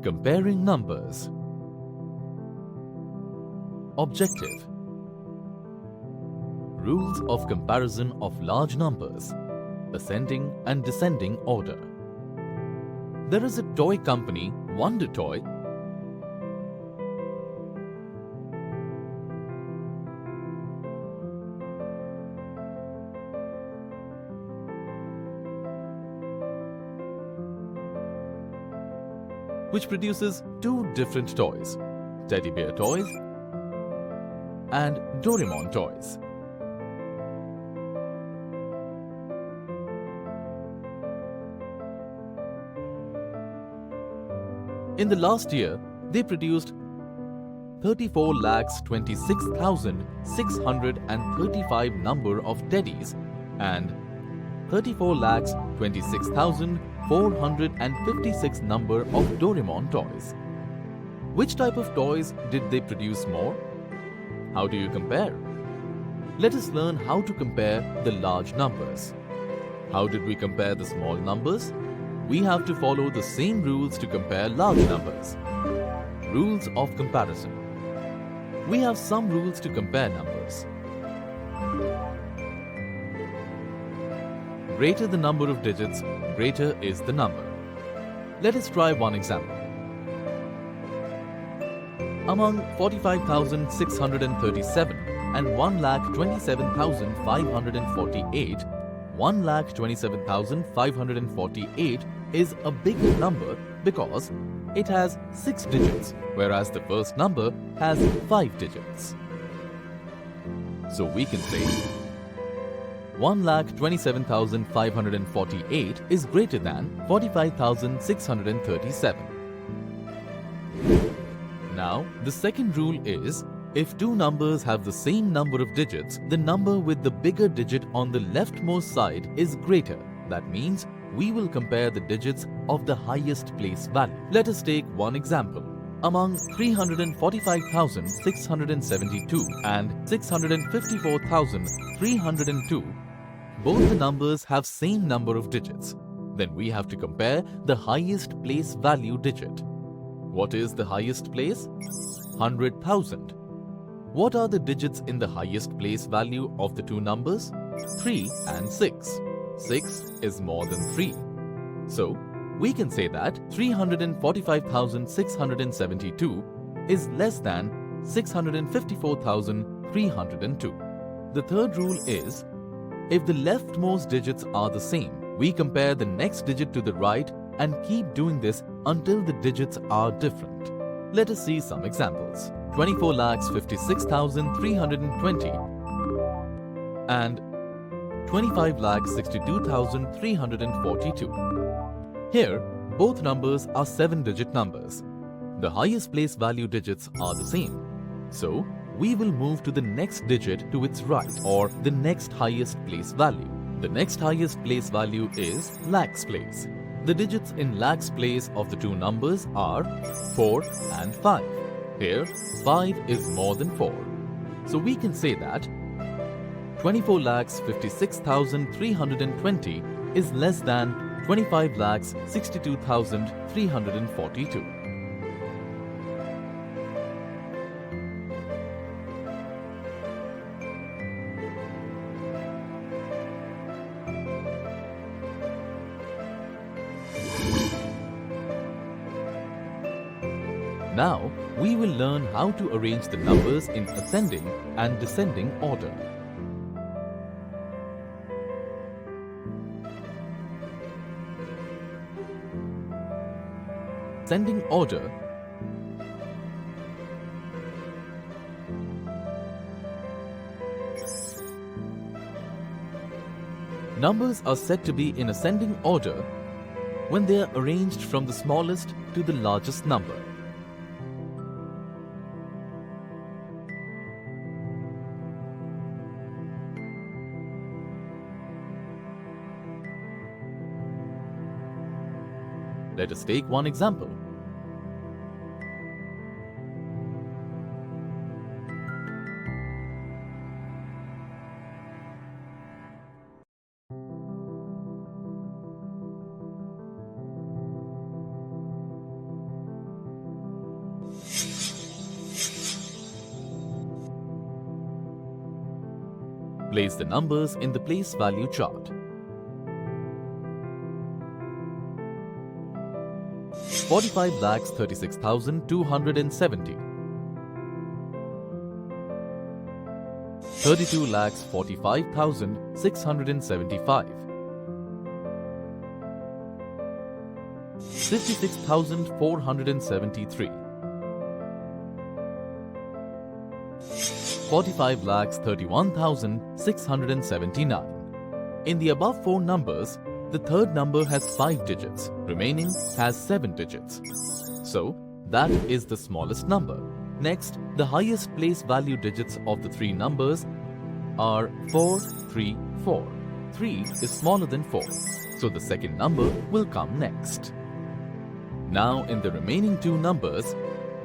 Comparing numbers. Objective. Rules of comparison of large numbers, ascending and descending order. There is a toy company, Wonder Toy, which produces two different toys, Teddy Bear toys and Doraemon toys. In the last year, they produced 34,26,635 number of teddies and 34,26,456 number of Doraemon toys. Which type of toys did they produce more? How do you compare? Let us learn how to compare the large numbers. How did we compare the small numbers? We have to follow the same rules to compare large numbers. Rules of comparison. We have some rules to compare numbers. Greater the number of digits, greater is the number. Let us try one example. Among 45,637 and 1,27,548, 1,27,548 is a bigger number because it has 6 digits, whereas the first number has 5 digits. So we can say 1,27,548 is greater than 45,637. Now, the second rule is, if two numbers have the same number of digits, the number with the bigger digit on the leftmost side is greater. That means we will compare the digits of the highest place value. Let us take one example. Among 345,672 and 654,302, both the numbers have same number of digits. Then we have to compare the highest place value digit. What is the highest place? 100,000. What are the digits in the highest place value of the two numbers? 3 and 6. 6 is more than 3. So, we can say that 345,672 is less than 654,302. The third rule is, if the leftmost digits are the same, we compare the next digit to the right and keep doing this until the digits are different. Let us see some examples. 24,56,320 and 25,62,342. Here, both numbers are 7-digit numbers. The highest place value digits are the same. So, we will move to the next digit to its right, or the next highest place value. The next highest place value is lakhs place. The digits in lakhs place of the two numbers are 4 and 5. Here, 5 is more than 4. So we can say that 24,56,320 is less than 25,62,342. Now, we will learn how to arrange the numbers in ascending and descending order. Ascending order. Numbers are said to be in ascending order when they are arranged from the smallest to the largest number. Let us take one example. Place the numbers in the place value chart. 45,36,270. 32,45,675. 56,473. 45,31,679. In the above four numbers, the third number has 5 digits, remaining has 7 digits. So, that is the smallest number. Next, the highest place value digits of the three numbers are 4, 3, 4. 3 is smaller than 4, so the second number will come next. Now, in the remaining two numbers,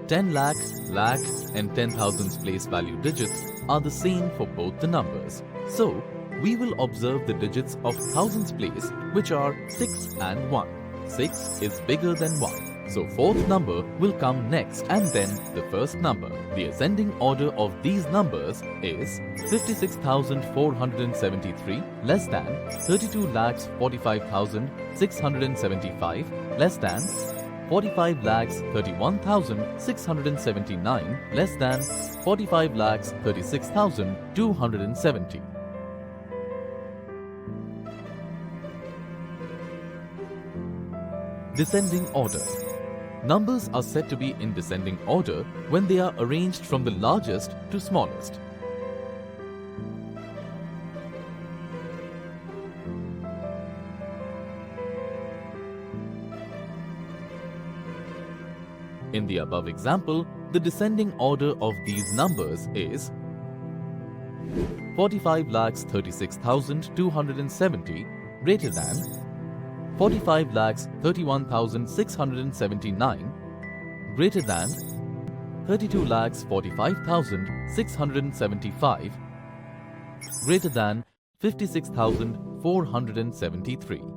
10 lakh, lakh and 10,000's place value digits are the same for both the numbers. So, we will observe the digits of thousands place, which are 6 and 1. 6 is bigger than 1. So fourth number will come next and then the first number. The ascending order of these numbers is 56,473 less than 32,45,675 less than 45,31,679 less than 45,36,270. Descending order. Numbers are said to be in descending order when they are arranged from the largest to smallest. In the above example, the descending order of these numbers is 45,36,270 greater than 45,31,679 greater than 32,45,675 greater than 56,473.